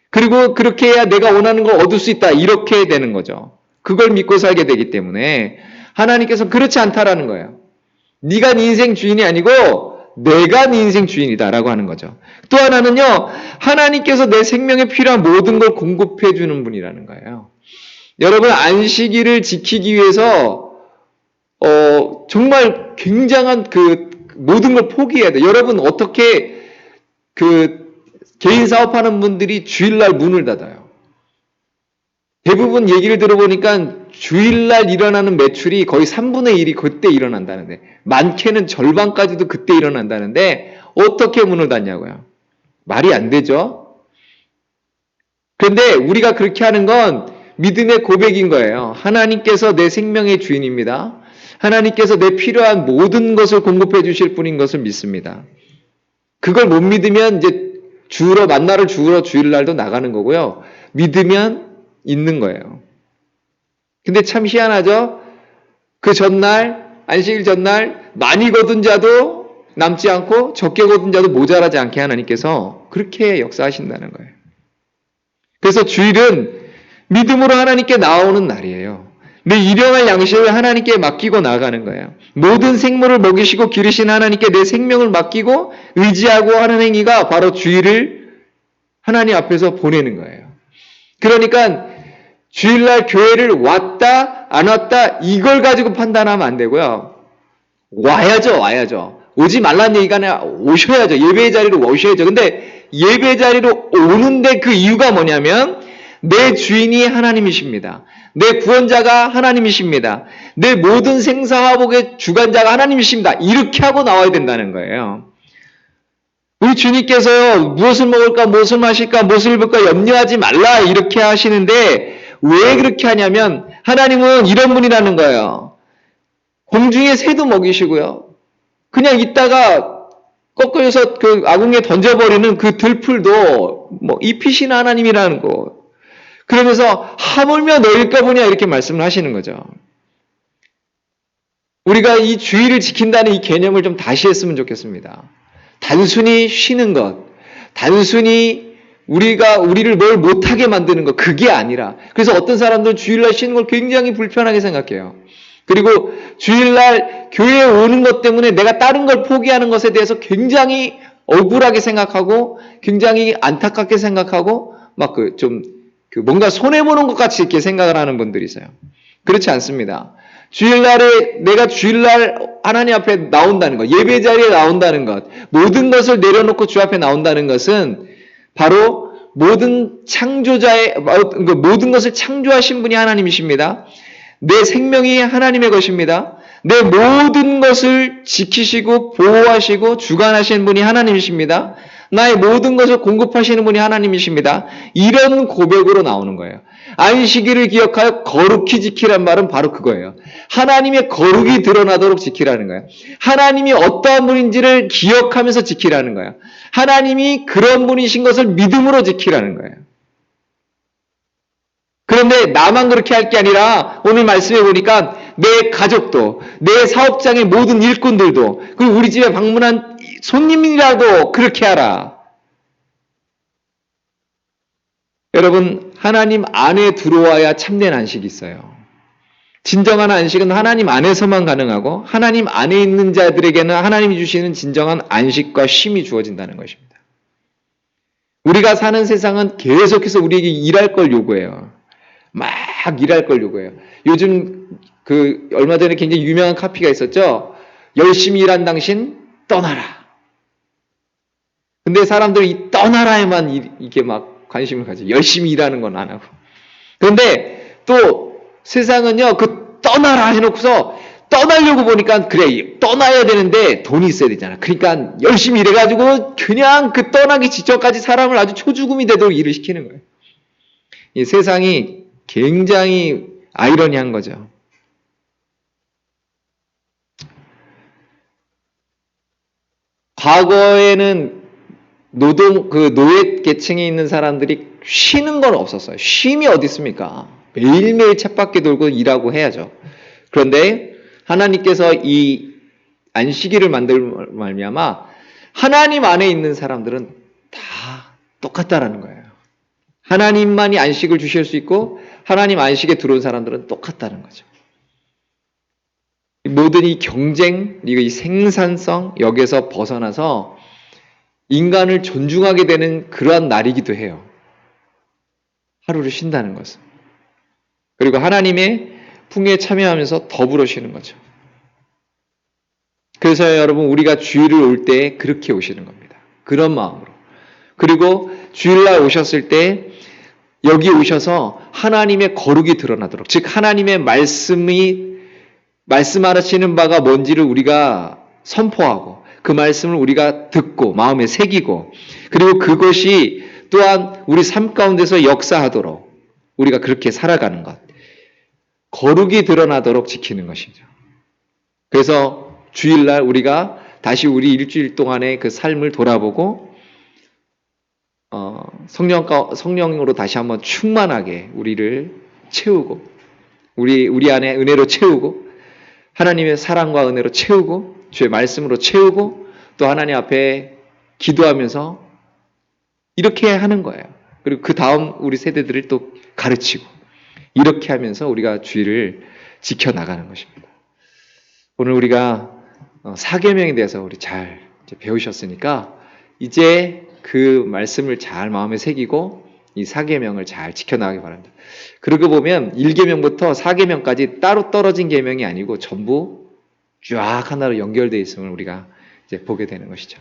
그리고 그렇게 해야 내가 원하는 걸 얻을 수 있다. 이렇게 되는 거죠. 그걸 믿고 살게 되기 때문에 하나님께서 그렇지 않다라는 거예요. 네가 네 인생 주인이 아니고 내가 네 인생 주인이다라고 하는 거죠. 또 하나는요. 하나님께서 내 생명에 필요한 모든 걸 공급해 주는 분이라는 거예요. 여러분 안식일을 지키기 위해서 정말 굉장한 그 모든 걸 포기해야 돼요. 여러분 어떻게 그 개인 사업하는 분들이 주일날 문을 닫아요? 대부분 얘기를 들어보니까 주일날 일어나는 매출이 거의 3분의 1이 그때 일어난다는데, 많게는 절반까지도 그때 일어난다는데 어떻게 문을 닫냐고요? 말이 안 되죠? 그런데 우리가 그렇게 하는 건 믿음의 고백인 거예요. 하나님께서 내 생명의 주인입니다. 하나님께서 내 필요한 모든 것을 공급해 주실 분인 것을 믿습니다. 그걸 못 믿으면 이제 만나러 주우러 주일날도 나가는 거고요. 믿으면 있는 거예요. 근데 참 희한하죠? 그 전날, 안식일 전날 많이 거둔 자도 남지 않고 적게 거둔 자도 모자라지 않게 하나님께서 그렇게 역사하신다는 거예요. 그래서 주일은 믿음으로 하나님께 나오는 날이에요. 내 일용할 양식을 하나님께 맡기고 나가는 거예요. 모든 생물을 먹이시고 기르신 하나님께 내 생명을 맡기고 의지하고 하는 행위가 바로 주일을 하나님 앞에서 보내는 거예요. 그러니까 주일날 교회를 왔다 안 왔다 이걸 가지고 판단하면 안 되고요. 와야죠. 오지 말라는 얘기가 아니라 오셔야죠. 예배의 자리로 오셔야죠. 근데 예배 자리로 오는데 그 이유가 뭐냐면 내 주인이 하나님이십니다. 내 구원자가 하나님이십니다. 내 모든 생사화복의 주관자가 하나님이십니다. 이렇게 하고 나와야 된다는 거예요. 우리 주님께서요, 무엇을 먹을까, 무엇을 마실까, 무엇을 입을까 염려하지 말라 이렇게 하시는데 왜 그렇게 하냐면 하나님은 이런 분이라는 거예요. 공중의 새도 먹이시고요. 그냥 있다가 꺾어져서 그 아궁이에 던져버리는 그 들풀도 입히신 하나님이라는 거. 그러면서 하물며 너일까 보냐 이렇게 말씀을 하시는 거죠. 우리가 이 주의를 지킨다는 이 개념을 좀 다시 했으면 좋겠습니다. 단순히 쉬는 것, 단순히 우리를 뭘 못하게 만드는 것, 그게 아니라, 그래서 어떤 사람들은 주일날 쉬는 걸 굉장히 불편하게 생각해요. 그리고 주일날 교회에 오는 것 때문에 내가 다른 걸 포기하는 것에 대해서 굉장히 억울하게 생각하고, 굉장히 안타깝게 생각하고, 뭔가 손해보는 것 같이 이렇게 생각을 하는 분들이 있어요. 그렇지 않습니다. 주일날에 내가 주일날 하나님 앞에 나온다는 것, 예배 자리에 나온다는 것, 모든 것을 내려놓고 주 앞에 나온다는 것은 바로 모든 모든 것을 창조하신 분이 하나님이십니다. 내 생명이 하나님의 것입니다. 내 모든 것을 지키시고 보호하시고 주관하시는 분이 하나님이십니다. 나의 모든 것을 공급하시는 분이 하나님이십니다. 이런 고백으로 나오는 거예요. 안식일을 기억하여 거룩히 지키란 말은 바로 그거예요. 하나님의 거룩이 드러나도록 지키라는 거예요. 하나님이 어떠한 분인지를 기억하면서 지키라는 거예요. 하나님이 그런 분이신 것을 믿음으로 지키라는 거예요. 그런데 나만 그렇게 할 게 아니라 오늘 말씀해 보니까 내 가족도, 내 사업장의 모든 일꾼들도, 그리고 우리 집에 방문한 손님이라도 그렇게 하라. 여러분, 하나님 안에 들어와야 참된 안식이 있어요. 진정한 안식은 하나님 안에서만 가능하고 하나님 안에 있는 자들에게는 하나님이 주시는 진정한 안식과 쉼이 주어진다는 것입니다. 우리가 사는 세상은 계속해서 우리에게 일할 걸 요구해요. 막 일할 걸 요구해요. 요즘 얼마 전에 굉장히 유명한 카피가 있었죠. 열심히 일한 당신 떠나라. 근데 사람들이 이 떠나라에만 이게 막 관심을 가지고 열심히 일하는 건 안 하고. 그런데 또 세상은요, 그 떠나라 해놓고서 떠나려고 보니까 그래, 떠나야 되는데 돈이 있어야 되잖아. 그러니까 열심히 일해가지고 그냥 그 떠나기 직전까지 사람을 아주 초죽음이 되도록 일을 시키는 거예요. 이 세상이 굉장히 아이러니한 거죠. 과거에는 노예 계층에 있는 사람들이 쉬는 건 없었어요. 쉼이 어디 있습니까? 매일매일 쳇바퀴 돌고 일하고 해야죠. 그런데 하나님께서 이 안식일을 만들 말미암아 하나님 안에 있는 사람들은 다 똑같다라는 거예요. 하나님만이 안식을 주실 수 있고 하나님 안식에 들어온 사람들은 똑같다는 거죠. 모든 이 경쟁, 이 생산성 여기에서 벗어나서 인간을 존중하게 되는 그러한 날이기도 해요. 하루를 쉰다는 것은. 그리고 하나님의 풍요에 참여하면서 더불어 쉬는 거죠. 그래서 여러분, 우리가 주일을 올 때 그렇게 오시는 겁니다. 그런 마음으로. 그리고 주일날 오셨을 때 여기 오셔서 하나님의 거룩이 드러나도록, 즉 하나님의 말씀하시는 바가 뭔지를 우리가 선포하고 그 말씀을 우리가 듣고 마음에 새기고, 그리고 그것이 또한 우리 삶 가운데서 역사하도록 우리가 그렇게 살아가는 것, 거룩이 드러나도록 지키는 것이죠. 그래서 주일날 우리가 다시 우리 일주일 동안의 그 삶을 돌아보고 성령으로 다시 한번 충만하게 우리를 채우고, 우리 안에 은혜로 채우고, 하나님의 사랑과 은혜로 채우고, 주의 말씀으로 채우고, 또 하나님 앞에 기도하면서 이렇게 하는 거예요. 그리고 그 다음 우리 세대들을 또 가르치고, 이렇게 하면서 우리가 주의를 지켜나가는 것입니다. 오늘 우리가 사계명에 대해서 우리 잘 배우셨으니까 이제 그 말씀을 잘 마음에 새기고 이 사계명을 잘 지켜나가기 바랍니다. 그러고 보면 1계명부터 4계명까지 따로 떨어진 계명이 아니고 전부 쫙 하나로 연결되어 있음을 우리가 이제 보게 되는 것이죠.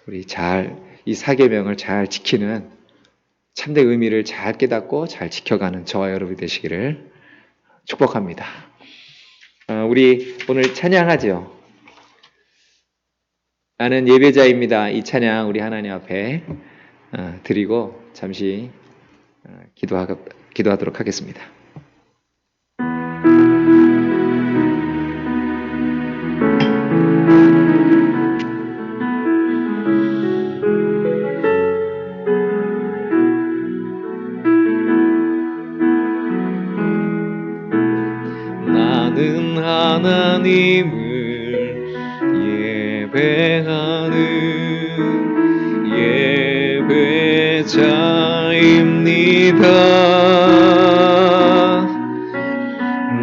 우리 이 4계명을 잘 지키는 참된 의미를 잘 깨닫고 잘 지켜가는 저와 여러분이 되시기를 축복합니다. 우리 오늘 찬양하죠. 나는 예배자입니다. 이 찬양 우리 하나님 앞에 드리고 잠시 기도하도록 하겠습니다. 나는 하나님의 예배자입니다.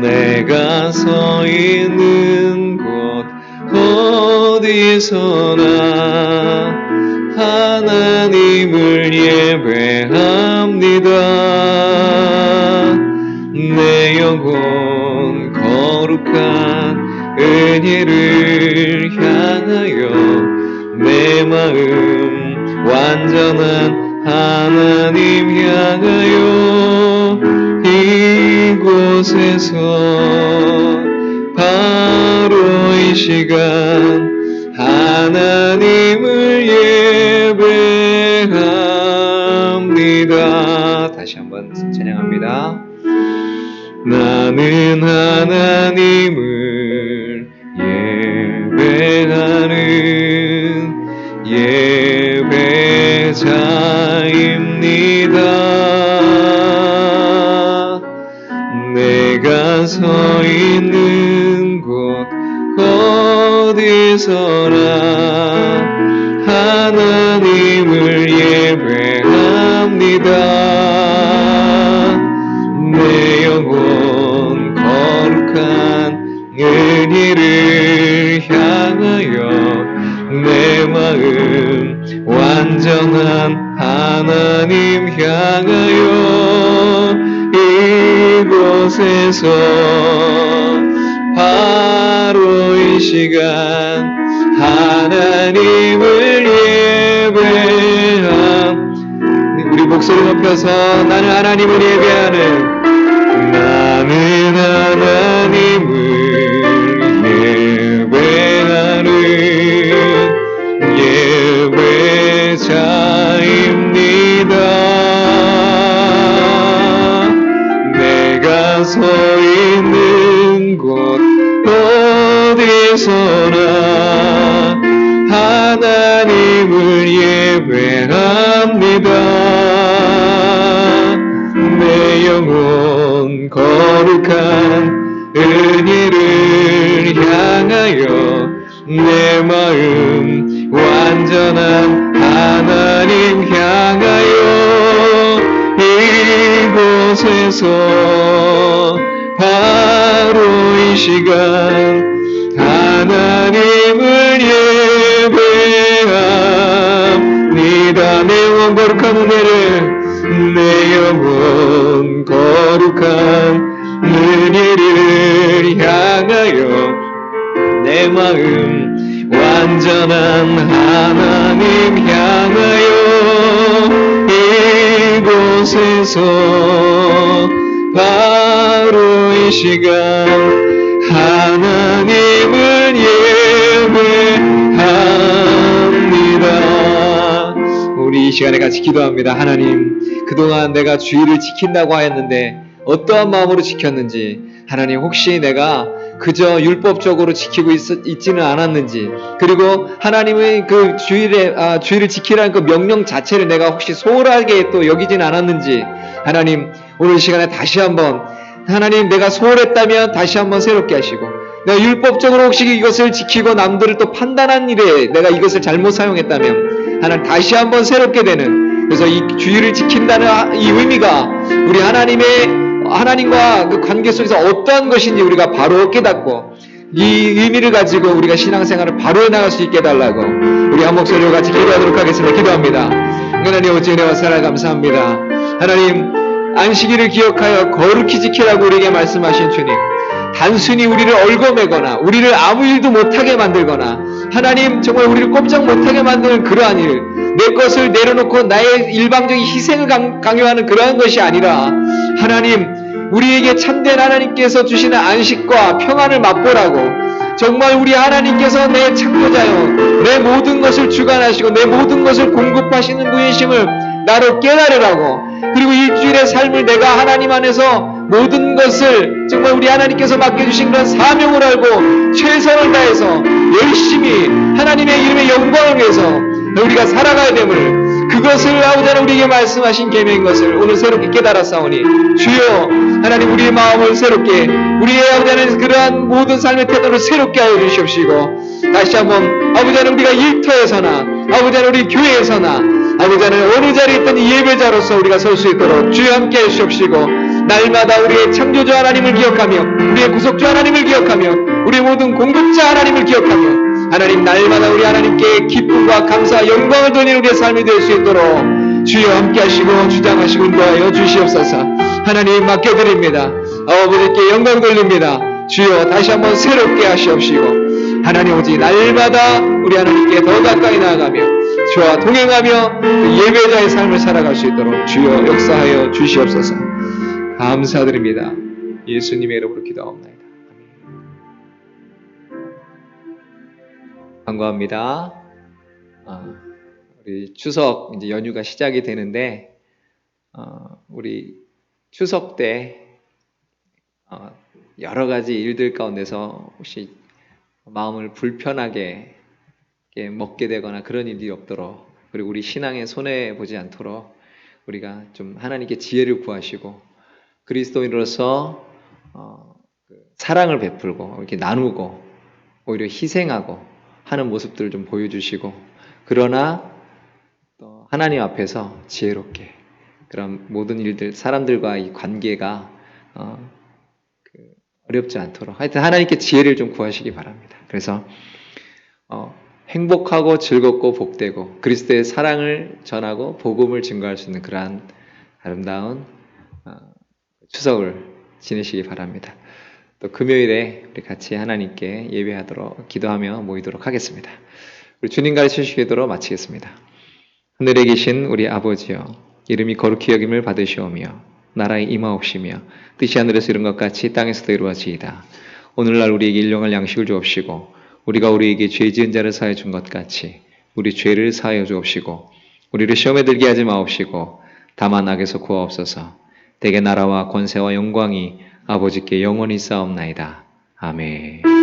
내가 서 있는 곳 어디서나 하나님을 예배합니다. 내 영혼 거룩한 은혜를 향하여 내 마음 완전한 하나님 향하여 이곳에서 바로 이 시간 하나님을 예배합니다. 다시 한번 찬양합니다. 나는 하나님을 예배하는 예배자입니다. 내가 서 있는 곳 어디서나 하나님을 예배합니다. 내 영혼 거룩한 은혜를 향하여 내 마음 완전한 하나님 향하여 이곳에서 바로 이 시간 하나님을 예배함. 우리 목소리 높여서 나는 하나님을 예배하는 예배하는 예배자입니다. 내가 서 있는 곳 어디서나 하나님을 예배합니다. 내 영혼 거룩한 은혜를 향하여 내 마음 완전한 하나님 향하여 이곳에서 바로 이 시간 하나님을 예배합니다. 내 영혼 거룩한 은혜를 내 영혼 거룩한 은혜를 향하여 내 마음 완전한 하나님 향하여 이곳에서 바로 이 시간 하나님을 예배합니다. 우리 이 시간에 같이 기도합니다. 하나님, 그동안 내가 주의를 지킨다고 하였는데 어떠한 마음으로 지켰는지, 하나님 혹시 내가 그저 율법적으로 지키고 있지는 않았는지, 그리고 하나님의 그 주의를 지키라는 그 명령 자체를 내가 혹시 소홀하게 또 여기지는 않았는지, 하나님 오늘 이 시간에 다시 한번 하나님 내가 소홀했다면 다시 한번 새롭게 하시고, 내가 율법적으로 혹시 이것을 지키고 남들을 또 판단한 일에 내가 이것을 잘못 사용했다면 하나님 다시 한번 새롭게 되는, 그래서 이 주의를 지킨다는 이 의미가 우리 하나님과 그 관계 속에서 어떠한 것인지 우리가 바로 깨닫고 이 의미를 가지고 우리가 신앙생활을 바로 해나갈 수 있게 해달라고 우리 한 목소리로 같이 기도하도록 하겠습니다. 기도합니다. 하나님 어찌 은혜와 사랑 감사합니다. 하나님 안식일을 기억하여 거룩히 지키라고 우리에게 말씀하신 주님, 단순히 우리를 얽어매거나 우리를 아무 일도 못하게 만들거나 하나님 정말 우리를 꼼짝 못하게 만드는 그러한 일, 내 것을 내려놓고 나의 일방적인 희생을 강요하는 그러한 것이 아니라 하나님 우리에게 참된 하나님께서 주시는 안식과 평안을 맛보라고, 정말 우리 하나님께서 내 창조자요 내 모든 것을 주관하시고 내 모든 것을 공급하시는 분이심을 나로 깨달으라고, 그리고 일주일의 삶을 내가 하나님 안에서 모든 것을 정말 우리 하나님께서 맡겨주신 그런 사명을 알고 최선을 다해서 열심히 하나님의 이름의 영광을 위해서 우리가 살아가야 됨을, 그것을 아버지는 우리에게 말씀하신 계명인 것을 오늘 새롭게 깨달았사오니 주여 하나님 우리의 마음을 새롭게, 우리의 아버지는 그러한 모든 삶의 태도를 새롭게 하여 주시옵시고, 다시 한번 아버지는 우리가 일터에서나 아버지는 우리 교회에서나 아버지 하나님 어느 자리에 있든 예배자로서 우리가 설 수 있도록 주여 함께 해주시옵시고 날마다 우리의 창조주 하나님을 기억하며 우리의 구속주 하나님을 기억하며 우리의 모든 공급자 하나님을 기억하며 하나님 날마다 우리 하나님께 기쁨과 감사 영광을 돌리는 우리의 삶이 될 수 있도록 주여 함께 하시고 주장하시고 인도하여 주시옵소서. 하나님 맡겨드립니다. 아버지께 영광 돌립니다. 주여 다시 한번 새롭게 하시옵시고 하나님 오직 날마다 우리 하나님께 더 가까이 나아가며 주와 동행하며 예배자의 삶을 살아갈 수 있도록 주여 역사하여 주시옵소서. 감사드립니다. 예수님의 이름으로 기도하옵나이다. 반가워합니다. 우리 추석 이제 연휴가 시작이 되는데 우리 추석 때 여러 가지 일들 가운데서 혹시 마음을 불편하게 먹게 되거나 그런 일이 없도록 그리고 우리 신앙에 손해 보지 않도록 우리가 좀 하나님께 지혜를 구하시고 그리스도인으로서 사랑을 베풀고 이렇게 나누고 오히려 희생하고 하는 모습들을 좀 보여주시고 그러나 또 하나님 앞에서 지혜롭게 그런 모든 일들 사람들과 이 관계가 어렵지 않도록 하여튼 하나님께 지혜를 좀 구하시기 바랍니다. 그래서 행복하고 즐겁고 복되고 그리스도의 사랑을 전하고 복음을 증거할 수 있는 그러한 아름다운 추석을 지내시기 바랍니다. 또 금요일에 우리 같이 하나님께 예배하도록 기도하며 모이도록 하겠습니다. 우리 주님 가르치신 기도로 마치겠습니다. 하늘에 계신 우리 아버지여 이름이 거룩히 여김을 받으시오며 나라의 임하옵시며 뜻이 하늘에서 이룬 것 같이 땅에서도 이루어지이다. 오늘날 우리에게 일용할 양식을 주옵시고 우리가 우리에게 죄 지은 자를 사하여 준 것 같이 우리 죄를 사하여 주옵시고 우리를 시험에 들게 하지 마옵시고 다만 악에서 구하옵소서. 대개 나라와 권세와 영광이 아버지께 영원히 쌓옵나이다. 아멘.